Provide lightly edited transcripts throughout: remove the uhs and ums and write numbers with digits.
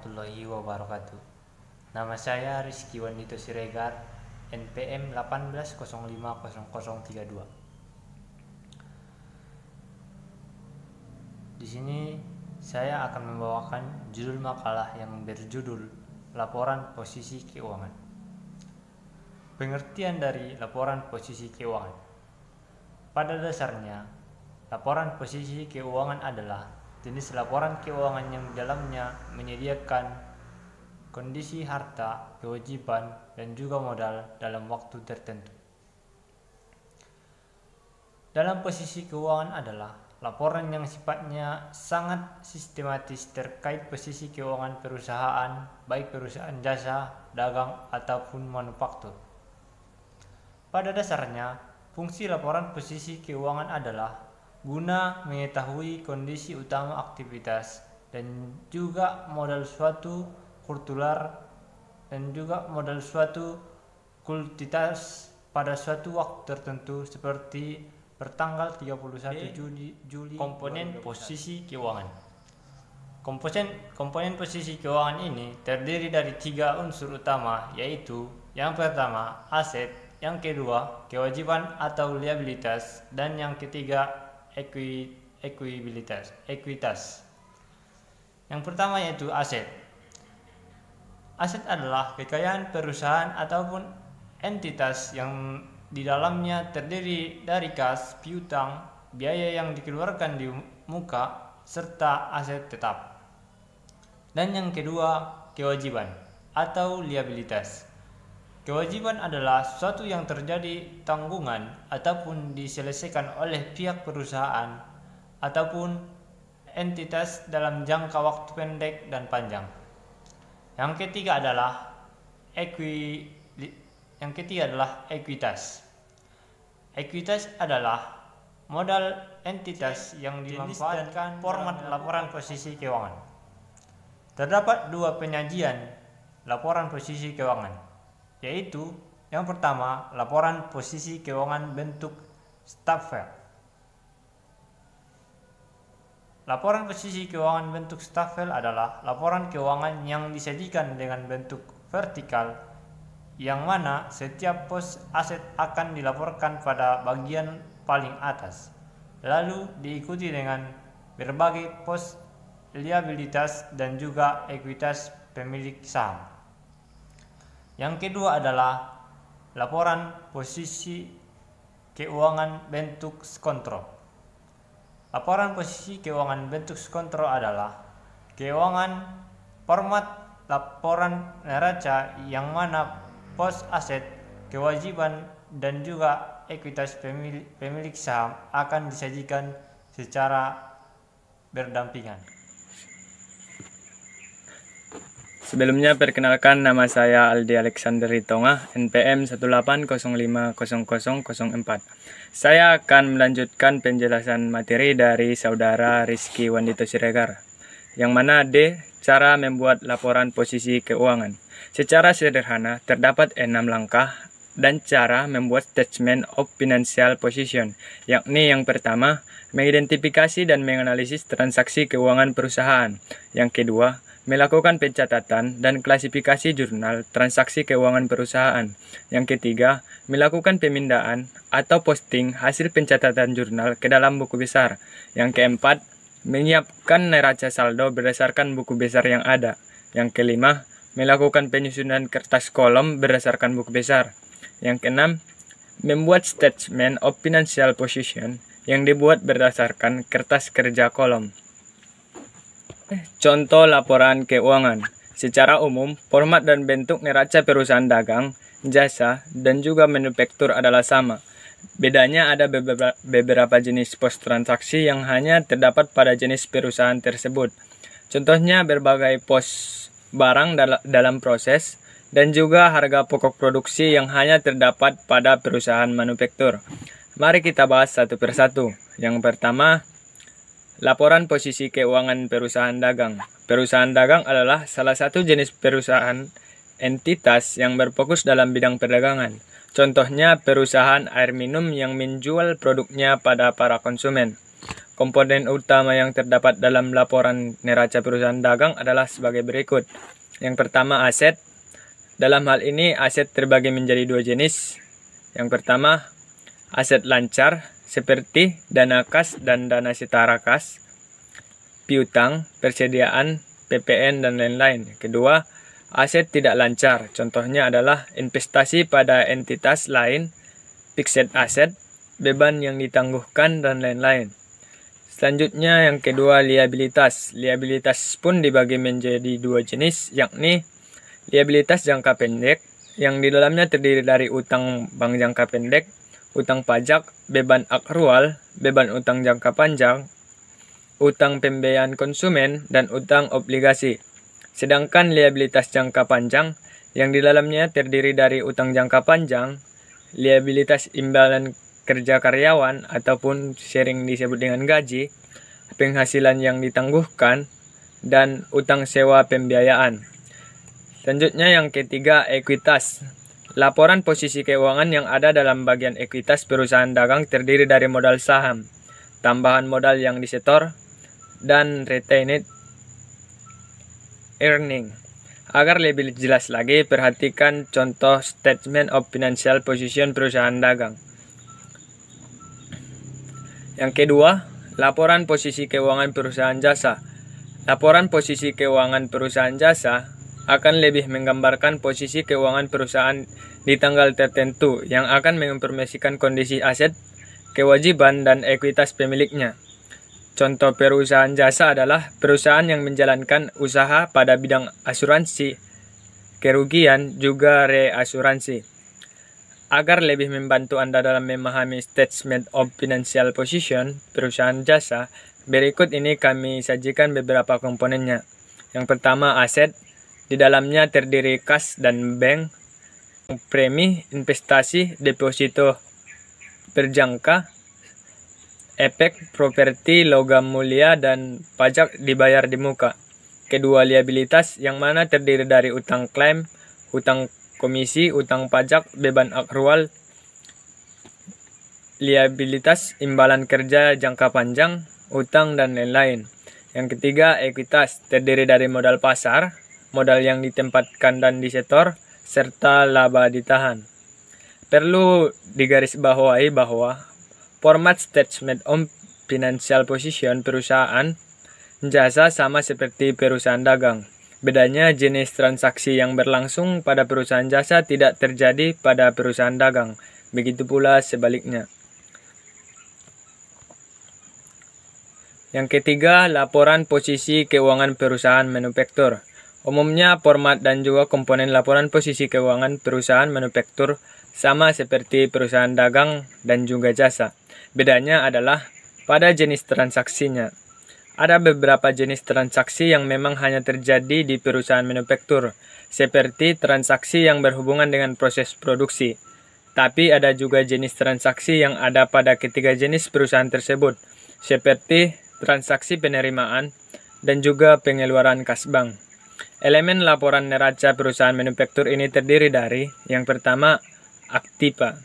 warahmatullahi wabarakatuh. Nama saya Rizky Wandito Siregar, NPM 18050032. Di sini saya akan membawakan judul makalah yang berjudul Laporan Posisi Keuangan. Pengertian dari laporan posisi keuangan. Pada dasarnya, laporan posisi keuangan adalah jenis laporan keuangan yang dalamnya menyediakan kondisi harta, kewajiban, dan juga modal dalam waktu tertentu. Dalam posisi keuangan adalah laporan yang sifatnya sangat sistematis terkait posisi keuangan perusahaan, baik perusahaan jasa, dagang, ataupun manufaktur. Pada dasarnya, fungsi laporan posisi keuangan adalah guna mengetahui kondisi utama aktivitas dan juga modal suatu kultural dan juga modal suatu kultitas pada suatu waktu tertentu seperti pertanggal 31 Juli. Komponen posisi keuangan. Komponen posisi keuangan ini terdiri dari 3 unsur utama, yaitu yang pertama aset, yang kedua kewajiban atau liabilitas, dan yang ketiga ekuitas. Yang pertama yaitu aset. Aset adalah kekayaan perusahaan ataupun entitas yang di dalamnya terdiri dari kas, piutang, biaya yang dikeluarkan di muka, serta aset tetap. Dan yang kedua, kewajiban atau liabilitas. Kewajiban adalah sesuatu yang terjadi tanggungan ataupun diselesaikan oleh pihak perusahaan ataupun entitas dalam jangka waktu pendek dan panjang. Yang ketiga adalah ekuitas. Ekuitas adalah modal entitas yang dimanfaatkan format laporan posisi keuangan. Terdapat 2 penyajian laporan posisi keuangan, yaitu yang pertama laporan posisi keuangan bentuk Staffel. Laporan posisi keuangan bentuk Staffel adalah laporan keuangan yang disajikan dengan bentuk vertikal, yang mana setiap pos aset akan dilaporkan pada bagian paling atas, lalu diikuti dengan berbagai pos liabilitas dan juga ekuitas pemilik saham. Yang kedua adalah laporan posisi keuangan bentuk skontro. Laporan posisi keuangan bentuk skontro adalah format laporan neraca yang mana pos aset, kewajiban, dan juga ekuitas pemilik saham akan disajikan secara berdampingan. Sebelumnya perkenalkan, nama saya Aldi Alexander Ritonga, NPM 18050004. Saya akan melanjutkan penjelasan materi dari saudara Rizky Wandito Siregar, yang mana D. Cara membuat laporan posisi keuangan. Secara sederhana, terdapat 6 langkah dan cara membuat Statement of Financial Position, yakni yang pertama, mengidentifikasi dan menganalisis transaksi keuangan perusahaan. Yang kedua, melakukan pencatatan dan klasifikasi jurnal transaksi keuangan perusahaan. Yang ketiga, melakukan pemindahan atau posting hasil pencatatan jurnal ke dalam buku besar. Yang keempat, menyiapkan neraca saldo berdasarkan buku besar yang ada. Yang kelima, melakukan penyusunan kertas kolom berdasarkan buku besar. Yang keenam, membuat Statement of Financial Position yang dibuat berdasarkan kertas kerja kolom. Contoh laporan keuangan. Secara umum, format dan bentuk neraca perusahaan dagang, jasa, dan juga manufaktur adalah sama. Bedanya ada beberapa jenis pos transaksi yang hanya terdapat pada jenis perusahaan tersebut. Contohnya berbagai pos barang dalam proses dan juga harga pokok produksi yang hanya terdapat pada perusahaan manufaktur. Mari kita bahas satu persatu. Yang pertama, laporan posisi keuangan perusahaan dagang. Perusahaan dagang adalah salah satu jenis perusahaan entitas yang berfokus dalam bidang perdagangan. Contohnya perusahaan air minum yang menjual produknya pada para konsumen. komponen utama yang terdapat dalam laporan neraca perusahaan dagang adalah sebagai berikut. Yang pertama, aset. Dalam hal ini, aset terbagi menjadi dua jenis. Yang pertama, aset lancar, seperti dana kas dan dana setara kas, piutang, persediaan, PPN, dan lain-lain. Kedua, aset tidak lancar, contohnya adalah investasi pada entitas lain, fixed asset, beban yang ditangguhkan, dan lain-lain. Selanjutnya yang kedua, liabilitas. Liabilitas pun dibagi menjadi dua jenis, yakni liabilitas jangka pendek, yang di dalamnya terdiri dari utang bank jangka pendek, utang pajak, beban akrual, beban utang jangka panjang, utang pembiayaan konsumen, dan utang obligasi. Sedangkan liabilitas jangka panjang, yang di dalamnya terdiri dari utang jangka panjang, liabilitas imbalan kerja karyawan ataupun sering disebut dengan gaji, penghasilan yang ditangguhkan, dan utang sewa pembiayaan. Selanjutnya yang ketiga, ekuitas. Laporan posisi keuangan yang ada dalam bagian ekuitas perusahaan dagang terdiri dari modal saham, tambahan modal yang disetor, dan retained earning. Agar lebih jelas lagi, perhatikan contoh Statement of Financial Position perusahaan dagang. Yang kedua, laporan posisi keuangan perusahaan jasa. Laporan posisi keuangan perusahaan jasa akan lebih menggambarkan posisi keuangan perusahaan di tanggal tertentu yang akan menginformasikan kondisi aset, kewajiban, dan ekuitas pemiliknya. Contoh perusahaan jasa adalah perusahaan yang menjalankan usaha pada bidang asuransi, kerugian, juga reasuransi. Agar lebih membantu Anda dalam memahami Statement of Financial Position perusahaan jasa, berikut ini kami sajikan beberapa komponennya. Yang pertama, aset. Di dalamnya terdiri kas dan bank, premi, investasi, deposito berjangka, efek, properti, logam mulia, dan pajak dibayar di muka. Kedua, liabilitas, yang mana terdiri dari utang klaim, utang komisi, utang pajak, beban akrual, liabilitas, imbalan kerja jangka panjang, utang, dan lain-lain. Yang ketiga, ekuitas, terdiri dari modal pasar, modal yang ditempatkan dan disetor, serta laba ditahan. Perlu digarisbawahi bahwa format Statement of Financial Position perusahaan jasa sama seperti perusahaan dagang. Bedanya, jenis transaksi yang berlangsung pada perusahaan jasa tidak terjadi pada perusahaan dagang. Begitu pula sebaliknya. Yang ketiga, laporan posisi keuangan perusahaan manufaktur. Umumnya, format dan juga komponen laporan posisi keuangan perusahaan manufaktur sama seperti perusahaan dagang dan juga jasa. Bedanya adalah pada jenis transaksinya. Ada beberapa jenis transaksi yang memang hanya terjadi di perusahaan manufaktur, seperti transaksi yang berhubungan dengan proses produksi. Tapi ada juga jenis transaksi yang ada pada ketiga jenis perusahaan tersebut, seperti transaksi penerimaan dan juga pengeluaran kas bank. Elemen laporan neraca perusahaan manufaktur ini terdiri dari, yang pertama, aktiva.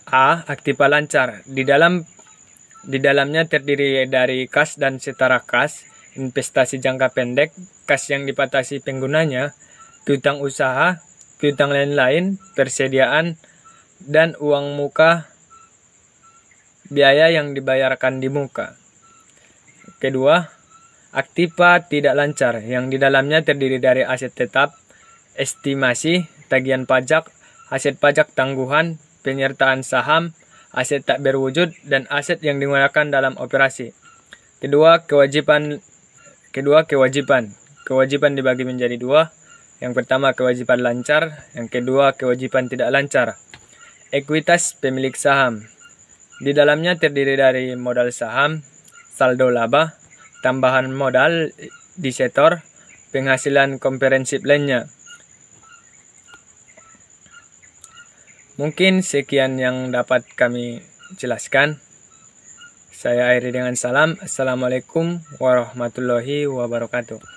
A. Aktiva lancar. Di dalamnya terdiri dari kas dan setara kas, investasi jangka pendek, kas yang dipatasi penggunanya, piutang usaha, piutang lain-lain, persediaan, dan uang muka, biaya yang dibayarkan di muka. Kedua, aktiva tidak lancar, yang di dalamnya terdiri dari aset tetap, estimasi, tagihan pajak, aset pajak tangguhan, penyertaan saham, aset tak berwujud, dan aset yang digunakan dalam operasi. Kedua, kewajiban. Kewajiban dibagi menjadi dua. Yang pertama, kewajiban lancar. Yang kedua, kewajiban tidak lancar. Ekuitas pemilik saham. Di dalamnya terdiri dari modal saham, saldo laba, tambahan modal disetor, penghasilan komprehensif lainnya. Mungkin sekian yang dapat kami jelaskan. Saya akhiri dengan salam. Assalamualaikum warahmatullahi wabarakatuh.